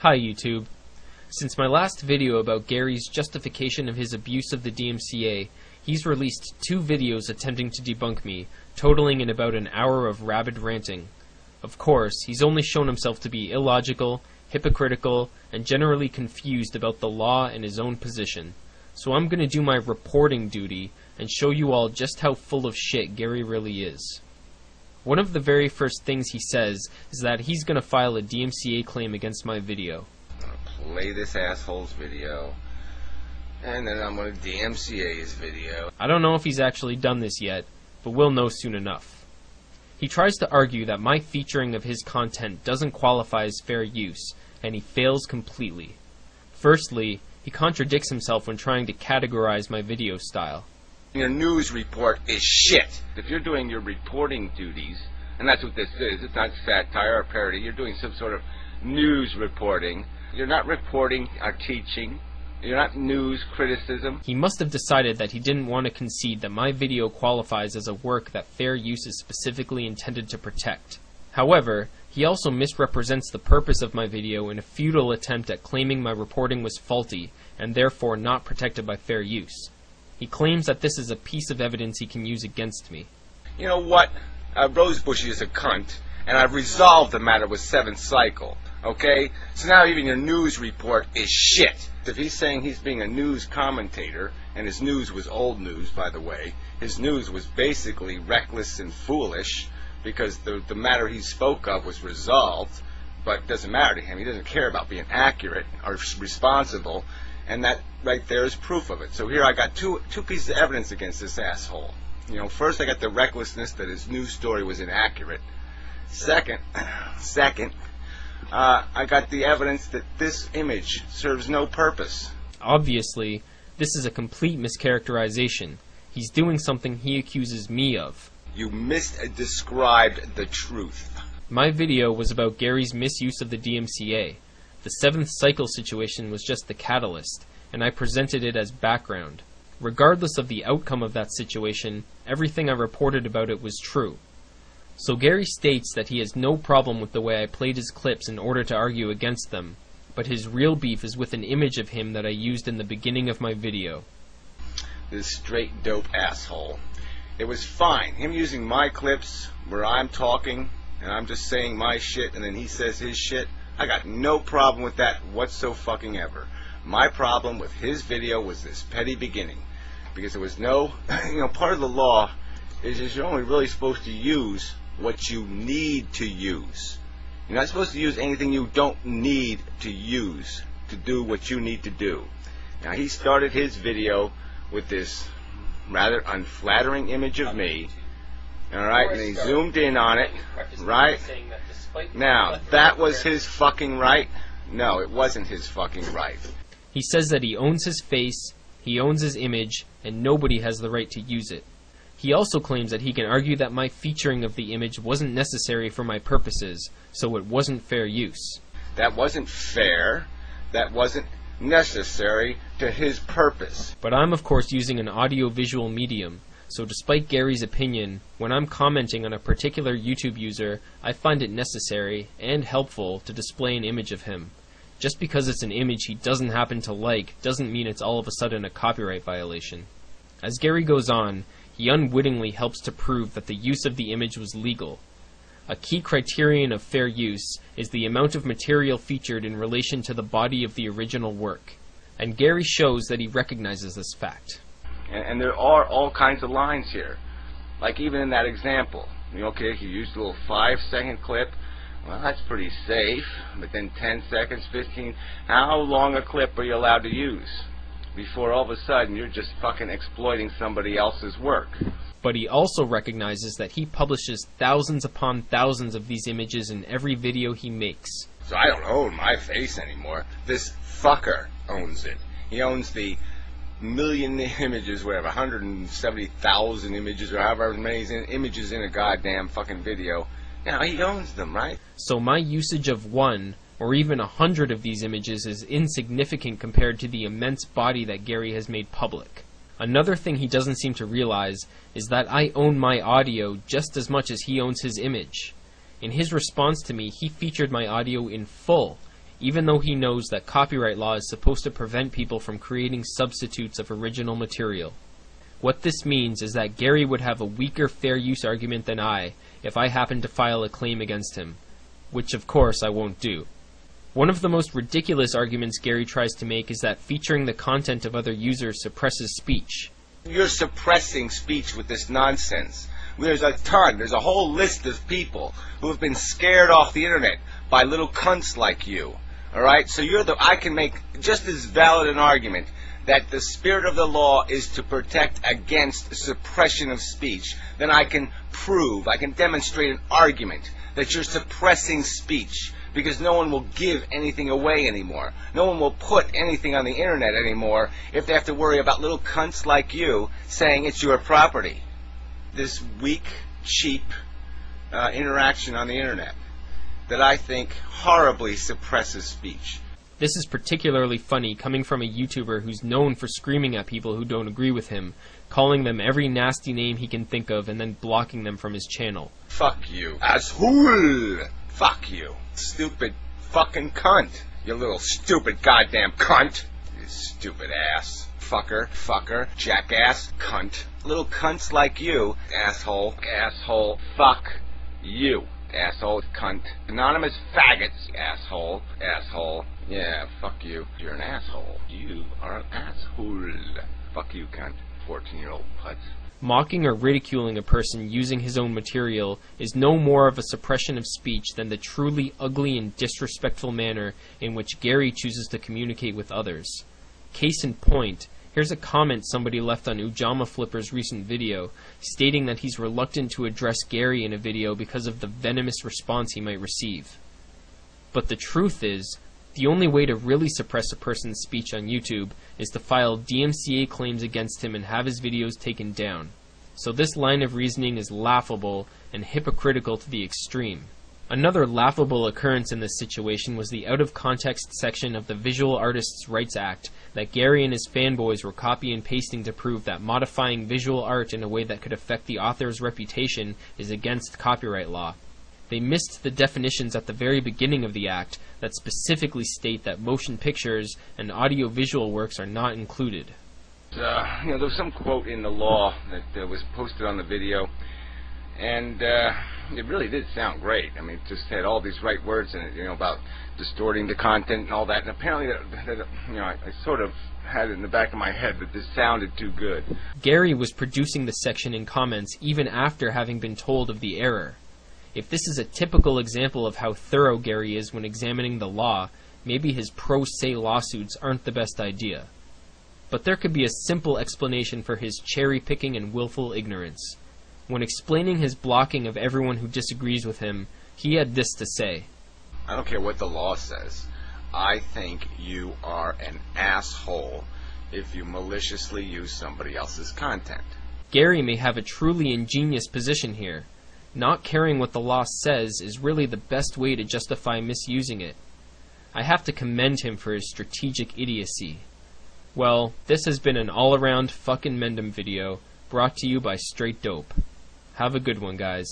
Hi YouTube. Since my last video about Gary's justification of his abuse of the DMCA, he's released 2 videos attempting to debunk me, totaling in about an hour of rabid ranting. Of course, he's only shown himself to be illogical, hypocritical, and generally confused about the law and his own position. So I'm gonna do my reporting duty and show you all just how full of shit Gary really is. One of the very first things he says is that he's gonna file a DMCA claim against my video. I'm gonna play this asshole's video, and then I'm gonna DMCA his video. I don't know if he's actually done this yet, but we'll know soon enough. He tries to argue that my featuring of his content doesn't qualify as fair use, and he fails completely. Firstly, he contradicts himself when trying to categorize my video style. Your news report is shit. If you're doing your reporting duties, and that's what this is, it's not satire or parody, you're doing some sort of news reporting. You're not reporting or teaching. You're not news criticism. He must have decided that he didn't want to concede that my video qualifies as a work that fair use is specifically intended to protect. However, he also misrepresents the purpose of my video in a futile attempt at claiming my reporting was faulty and therefore not protected by fair use. He claims that this is a piece of evidence he can use against me. You know what? Rosebush is a cunt, and I've resolved the matter with 7th Cycle, okay? So now even your news report is shit. If he's saying he's being a news commentator, and his news was old news, by the way, his news was basically reckless and foolish, because the matter he spoke of was resolved, but it doesn't matter to him. He doesn't care about being accurate or responsible, and that right there is proof of it. So here I got two pieces of evidence against this asshole. You know, first I got the recklessness that his news story was inaccurate. Second, I got the evidence that this image serves no purpose. Obviously, this is a complete mischaracterization. He's doing something he accuses me of. You misdescribed the truth. My video was about Gary's misuse of the DMCA. The 7th Cycle situation was just the catalyst, and I presented it as background. Regardless of the outcome of that situation, everything I reported about it was true. So Gary states that he has no problem with the way I played his clips in order to argue against them, but his real beef is with an image of him that I used in the beginning of my video. This straight dope asshole. It was fine, him using my clips where I'm talking, and I'm just saying my shit, and then he says his shit. I got no problem with that whatsoever. My problem with his video was this petty beginning. Because there was no, part of the law is you're only really supposed to use what you need to use. You're not supposed to use anything you don't need to use to do what you need to do. Now he started his video with this rather unflattering image of me. Alright, and he zoomed in on it, right? Now, that was his fucking right? No, it wasn't his fucking right. He says that he owns his face, he owns his image, and nobody has the right to use it. He also claims that he can argue that my featuring of the image wasn't necessary for my purposes, so it wasn't fair use. That wasn't fair. That wasn't necessary to his purpose. But I'm of course using an audio-visual medium. So despite Gary's opinion, when I'm commenting on a particular YouTube user, I find it necessary and helpful to display an image of him. Just because it's an image he doesn't happen to like doesn't mean it's all of a sudden a copyright violation. As Gary goes on, he unwittingly helps to prove that the use of the image was legal. A key criterion of fair use is the amount of material featured in relation to the body of the original work. And Gary shows that he recognizes this fact. And there are all kinds of lines here. Like even in that example. Okay, you used a little 5-second clip. Well, that's pretty safe. But then 10 seconds, 15. How long a clip are you allowed to use? Before all of a sudden you're just fucking exploiting somebody else's work. But he also recognizes that he publishes thousands upon thousands of these images in every video he makes. So I don't own my face anymore. This fucker owns it. He owns the million images, whatever, 170,000 images, or however many images in a goddamn fucking video. You know, he owns them, right? So my usage of 1 or even 100 of these images is insignificant compared to the immense body that Gary has made public. Another thing he doesn't seem to realize is that I own my audio just as much as he owns his image. In his response to me, he featured my audio in full, even though he knows that copyright law is supposed to prevent people from creating substitutes of original material. What this means is that Gary would have a weaker fair use argument than I if I happened to file a claim against him, which of course I won't do. One of the most ridiculous arguments Gary tries to make is that featuring the content of other users suppresses speech. You're suppressing speech with this nonsense. There's a whole list of people who have been scared off the internet by little cunts like you. Alright? So I can make just as valid an argument that the spirit of the law is to protect against suppression of speech. Then I can demonstrate an argument that you're suppressing speech, because no one will give anything away anymore. No one will put anything on the internet anymore if they have to worry about little cunts like you saying it's your property. This weak, cheap interaction on the internet that I think horribly suppresses speech. This is particularly funny coming from a YouTuber who's known for screaming at people who don't agree with him, calling them every nasty name he can think of, and then blocking them from his channel. Fuck you, asshole! Fuck you, stupid fucking cunt! You little stupid goddamn cunt! You stupid ass. Fucker, jackass, cunt. Little cunts like you, asshole, fuck you, asshole, cunt. Anonymous faggots, asshole. Yeah, fuck you. You're an asshole. You are an asshole. Fuck you, cunt. 14-year-old putz. Mocking or ridiculing a person using his own material is no more of a suppression of speech than the truly ugly and disrespectful manner in which Gary chooses to communicate with others. Case in point, here's a comment somebody left on Ujama Flipper's recent video, stating that he's reluctant to address Gary in a video because of the venomous response he might receive. But the truth is, the only way to really suppress a person's speech on YouTube is to file DMCA claims against him and have his videos taken down. So this line of reasoning is laughable and hypocritical to the extreme. Another laughable occurrence in this situation was the out-of-context section of the Visual Artists' Rights Act that Gary and his fanboys were copy and pasting to prove that modifying visual art in a way that could affect the author's reputation is against copyright law. They missed the definitions at the very beginning of the act that specifically state that motion pictures and audio-visual works are not included. There was some quote in the law that was posted on the video, and it really did sound great. I mean, it just had all these right words in it, about distorting the content and all that. And apparently, I sort of had it in the back of my head that this sounded too good. Gary was producing the section in comments even after having been told of the error. If this is a typical example of how thorough Gary is when examining the law, maybe his pro se lawsuits aren't the best idea. But there could be a simple explanation for his cherry-picking and willful ignorance. When explaining his blocking of everyone who disagrees with him, he had this to say. I don't care what the law says. I think you are an asshole if you maliciously use somebody else's content. Gary may have a truly ingenious position here. Not caring what the law says is really the best way to justify misusing it. I have to commend him for his strategic idiocy. Well, this has been an all-around fucking Mendham video, brought to you by Straight Dope. Have a good one, guys.